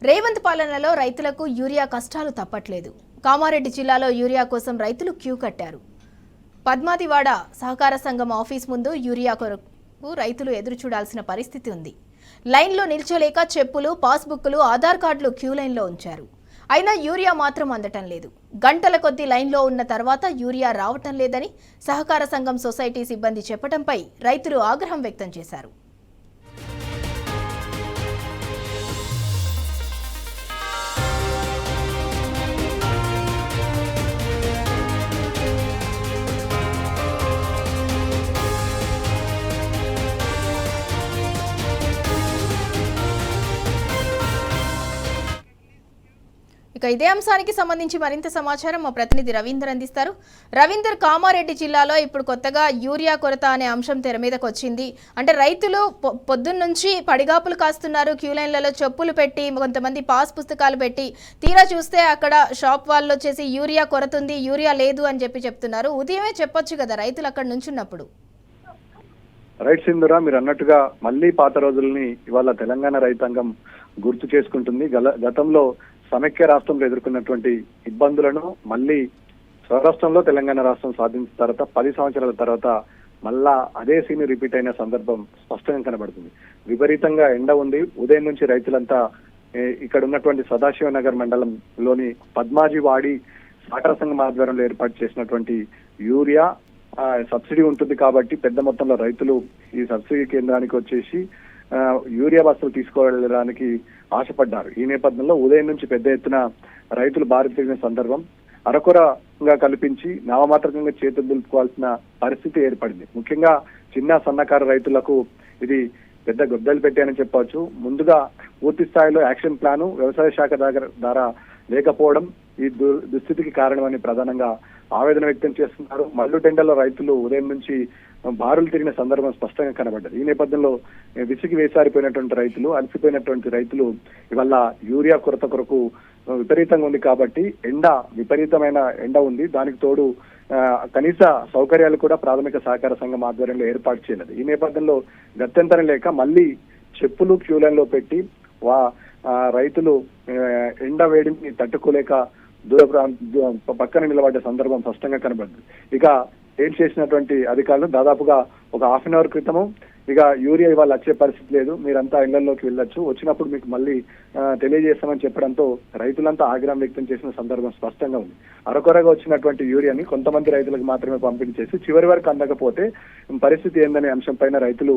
రేవంత్ పాలనలో రైతులకు యూరియా కష్టాలు తప్పట్లేదు. కామారెడ్డి జిల్లాలో యూరియా కోసం రైతులు క్యూ కట్టారు. పద్మాదివాడ సహకార సంఘం ఆఫీస్ ముందు యూరియా కొరకు రైతులు ఎదురు చూడాల్సిన పరిస్థితి ఉంది. లైన్లో నిల్చోలేక చెప్పులు, పాస్బుక్లు, ఆధార్ కార్డులు క్యూ లైన్లో ఉంచారు. అయినా యూరియా మాత్రం అందటం లేదు. గంటల కొద్దీ లైన్లో ఉన్న తర్వాత యూరియా రావటం లేదని సహకార సంఘం సొసైటీ సిబ్బంది చెప్పడంపై రైతులు ఆగ్రహం వ్యక్తం చేశారు. ఇక ఇదే అంశానికి సంబంధించి మరింత సమాచారం మా ప్రతినిధి రవీందర్ అందిస్తారు. రవీందర్, కామారెడ్డి జిల్లాలో ఇప్పుడు కొత్తగా యూరియా కొరత అనే అంశం తెర మీదకి వచ్చింది. అంటే రైతులు పొద్దున్న నుంచి పడిగాపులు కాస్తున్నారు. క్యూ లైన్లలో చెప్పులు పెట్టి, కొంతమంది పాస్ పుస్తకాలు పెట్టి, తీరా చూస్తే అక్కడ షాప్ వాళ్ళు వచ్చేసి యూరియా కొరత ఉంది, యూరియా లేదు అని చెప్తున్నారు. ఉదయమే చెప్పొచ్చు కదా రైతులు అక్కడ నుంచున్నప్పుడు. రైట్ సింధురా, మీరు అన్నట్టుగా మళ్ళీ పాత రోజుల్ని ఇవాళ తెలంగాణ రైతాంగం గుర్తు చేసుకుంటుంది. గతంలో సమైక్య రాష్ట్రంలో ఎదుర్కొన్నటువంటి ఇబ్బందులను మళ్ళీ స్వరాష్ట్రంలో తెలంగాణ రాష్ట్రం సాధించిన తర్వాత 10 సంవత్సరాల తర్వాత మళ్ళా అదే సీన్ రిపీట్ అయిన సందర్భం స్పష్టంగా కనబడుతుంది. విపరీతంగా ఎండ ఉంది. ఉదయం నుంచి రైతులంతా ఇక్కడ ఉన్నటువంటి సదాశివనగర్ మండలంలోని పద్మాజివాడి సహకార సంఘం ఆధ్వర్యంలో ఏర్పాటు చేసినటువంటి యూరియా సబ్సిడీ ఉంటుంది కాబట్టి పెద్ద మొత్తంలో రైతులు ఈ సబ్సిడీ కేంద్రానికి వచ్చేసి యూరియా బస్సులు తీసుకోవడానికి ఆశపడ్డారు. ఈ నేపథ్యంలో ఉదయం నుంచి పెద్ద ఎత్తున రైతులు బారి తిరిగిన సందర్భం అరకొరగా కల్పించి నామమాత్రకంగా చేతులు దులుపుకోవాల్సిన పరిస్థితి ఏర్పడింది. ముఖ్యంగా చిన్న సన్నకారు రైతులకు ఇది పెద్ద గొడ్డలు పెట్టాయని చెప్పవచ్చు. ముందుగా పూర్తి స్థాయిలో యాక్షన్ ప్లాను వ్యవసాయ శాఖ ద్వారా లేకపోవడం ఈ దుస్థితికి కారణమని ప్రధానంగా ఆవేదన వ్యక్తం చేస్తున్నారు. మల్లు టెండర్లో రైతులు ఉదయం నుంచి బారులు తిరిగిన సందర్భం స్పష్టంగా కనబడ్డది. ఈ నేపథ్యంలో విసిగి వేసారిపోయినటువంటి రైతులు, అలసిపోయినటువంటి రైతులు ఇవాళ యూరియా కొరత కొరకు విపరీతంగా ఉంది కాబట్టి విపరీతమైన ఎండ ఉంది. దానికి తోడు కనీస సౌకర్యాలు కూడా ప్రాథమిక సహకార సంఘం ఆధ్వర్యంలో ఏర్పాటు చేయలేదు. ఈ నేపథ్యంలో గత్యంతరం లేక మళ్ళీ చెప్పులు క్యూ లైన్ లో పెట్టి రైతులు ఎండ వేడిని తట్టుకోలేక పక్కన నిలబడ్డ సందర్భం స్పష్టంగా కనబడింది. ఇక ఏం చేసినటువంటి అధికారులు దాదాపుగా ఒక హాఫ్ అన్ అవర్ క్రితము ఇక యూరియా ఇవాళ వచ్చే పరిస్థితి లేదు, మీరంతా ఇళ్లలోకి వెళ్ళొచ్చు, వచ్చినప్పుడు మీకు మళ్ళీ తెలియజేస్తామని చెప్పడంతో రైతులంతా ఆగ్రహం వ్యక్తం చేసిన సందర్భం స్పష్టంగా ఉంది. అరకొరగా వచ్చినటువంటి యూరియాని కొంతమంది రైతులకు మాత్రమే పంపిణీ చేసి చివరి వరకు అందకపోతే పరిస్థితి ఏందనే అంశం పైన రైతులు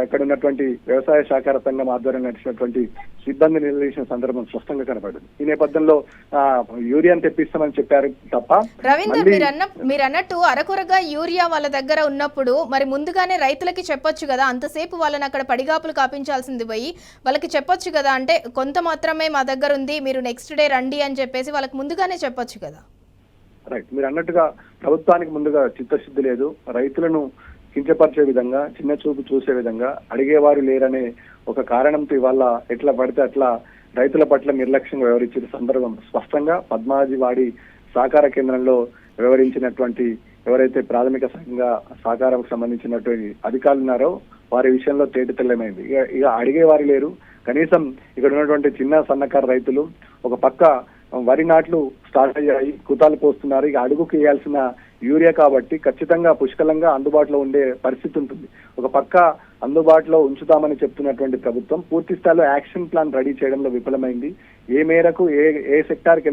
అక్కడ ఉన్నటువంటి వ్యవసాయ సహకార సంఘం ఆధ్వర్యంలో నడిచినటువంటి సిబ్బంది నిలదీసిన సందర్భం స్పష్టంగా కనబడింది. ఈ నేపథ్యంలో యూరియాని తెప్పిస్తామని చెప్పారు తప్ప. రవీందర్, మీరు అన్నట్టు అరకొరగా యూరియా వాళ్ళ దగ్గర ఉన్నప్పుడు మరి ముందుగానే రైతులకి చెప్పొచ్చు కదా, అంతసేపు వాళ్ళని అక్కడ పడిగాపులు కాపించాల్సింది పోయి వాళ్ళకి చెప్పొచ్చు కదా. అంటే కొంత మాత్రమే మా దగ్గర ఉంది, మీరు నెక్స్ట్ డే రండి అని చెప్పేసి వాళ్ళకి ముందుగానే చెప్పొచ్చు కదా. రైట్, మీరు అన్నట్టుగా ప్రభుత్వానికి ముందుగా చిత్తశుద్ధి లేదు. రైతులను కించపరిచే విధంగా, చిన్న చూపు చూసే విధంగా, అడిగేవారు లేరనే ఒక కారణంతో ఇవాళ ఎట్లా పడితే అట్లా రైతుల పట్ల నిర్లక్ష్యంగా వ్యవహరించిన సందర్భం స్పష్టంగా పద్మాజివాడి సహకార కేంద్రంలో వ్యవహరించినటువంటి ఎవరైతే ప్రాథమిక సంఘ సహకారంకు సంబంధించినటువంటి అధికారులు ఉన్నారో వారి విషయంలో తేటతెల్లమైంది. ఇక అడిగేవారు లేరు. కనీసం ఇక్కడ ఉన్నటువంటి చిన్న సన్నకారు రైతులు ఒక పక్క వరి నాట్లు స్టార్ట్ అయ్యాయి, కుతాలు పోస్తున్నారు. ఇక అడుగుకు వేయాల్సిన యూరియా కాబట్టి ఖచ్చితంగా పుష్కలంగా అందుబాటులో ఉండే పరిస్థితి ఉంటుంది. ఒక పక్క అందుబాటులో ఉంచుతామని చెప్తున్నటువంటి ప్రభుత్వం పూర్తి స్థాయిలో యాక్షన్ ప్లాన్ రెడీ చేయడంలో విఫలమైంది. ఏ మేరకు ఏ సెక్టార్కి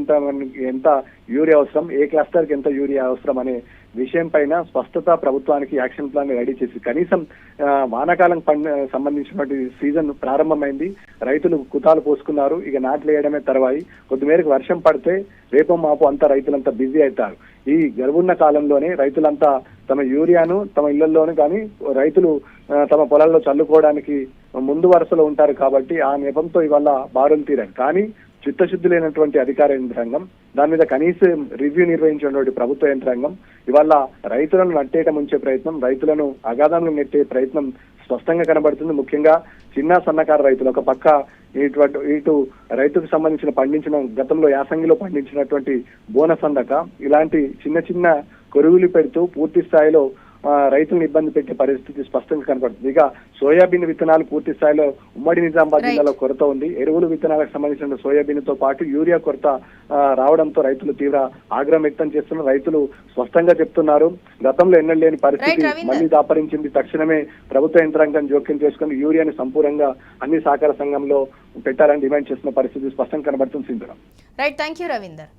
ఎంత యూరియా అవసరం, ఏ క్లస్టర్కి ఎంత యూరియా అవసరం అనే విషయం పైన స్పష్టత ప్రభుత్వానికి యాక్షన్ ప్లాన్ రెడీ చేసి కనీసం వానాకాలం సంబంధించినటువంటి సీజన్ ప్రారంభమైంది. రైతులు కుతాలు పోసుకున్నారు. ఇక నాట్లు వేయడమే తర్వాయి. కొద్ది మేరకు వర్షం పడితే రేపో మాపు అంతా రైతులంతా బిజీ అవుతారు. ఈ గర్వున్న కాలంలోనే రైతులంతా తమ యూరియాను తమ ఇళ్లలోను కానీ రైతులు తమ పొలాల్లో చల్లుకోవడానికి ముందు వరుసలో ఉంటారు కాబట్టి ఆ నెపంతో ఇవాళ బారులు తీరారు. కానీ చిత్తశుద్ధి లేనటువంటి అధికార యంత్రాంగం, దాని మీద కనీసం రివ్యూ నిర్వహించినటువంటి ప్రభుత్వ యంత్రాంగం ఇవాళ రైతులను నట్టేయటం ఉంచే ప్రయత్నం, రైతులను అగాధంలో నెట్టే ప్రయత్నం స్పష్టంగా కనబడుతుంది. ముఖ్యంగా చిన్న సన్నకారు రైతులు ఒక పక్క ఇటు రైతుకు సంబంధించిన పండించిన గతంలో యాసంగిలో పండించినటువంటి బోనస్ అందక ఇలాంటి చిన్న చిన్న కొరుగులు పెడుతూ పూర్తి స్థాయిలో రైతులను ఇబ్బంది పెట్టే పరిస్థితి స్పష్టంగా కనపడుతుంది. ఇక సోయాబీన్ విత్తనాలు పూర్తి స్థాయిలో ఉమ్మడి నిజామాబాద్ జిల్లాలో కొరత ఉంది. ఎరువులు విత్తనాలకు సంబంధించిన సోయాబీన్ తో పాటు యూరియా కొరత రావడంతో రైతులు తీవ్ర ఆగ్రహం వ్యక్తం చేస్తున్నారు. రైతులు స్పష్టంగా చెప్తున్నారు, గతంలో ఎన్నడూ లేని పరిస్థితి మళ్ళీ దాపరించింది. తక్షణమే ప్రభుత్వ యంత్రాంగం జోక్యం చేసుకుని యూరియాని సంపూర్ణంగా అన్ని సహకార సంఘంలో పెట్టాలని డిమాండ్ చేస్తున్న పరిస్థితి స్పష్టంగా కనబడుతుంది. Sindhura. Right, thank you Ravinder.